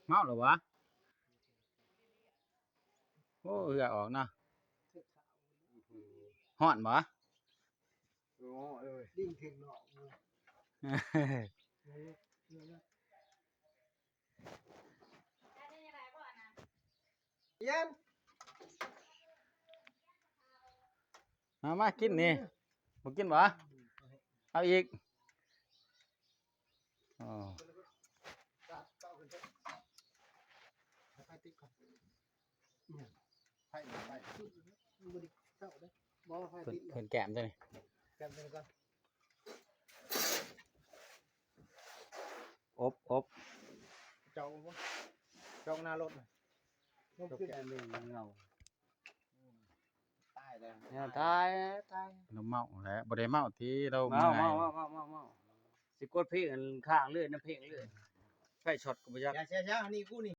เมาหรอวะโอ้เหือออกเนาะฮ้อนบ่โอ้เอ้ย ดิ้งถึงหนอกยัน มากินนี่บ่กินบ่เอาอีกอ๋อ ไฟติดก่อนไฟบริเจ้าเลยบอกไฟติด เพิ่นแก้มตัวนี้ กันไปก่อน อบ เจ้าเจ้าหน้ารถน่ะ ตกใจเลยเงาตายแล้ว เนี่ยตายเราเมาแล้วบ่ได้เมาที่เรา เมาสิกดเพลงข้างเลื่อนน้ำเพลงเลื่อนไฟช็อตก็บ่ยัก อย่าเสียอันนี้กูนี่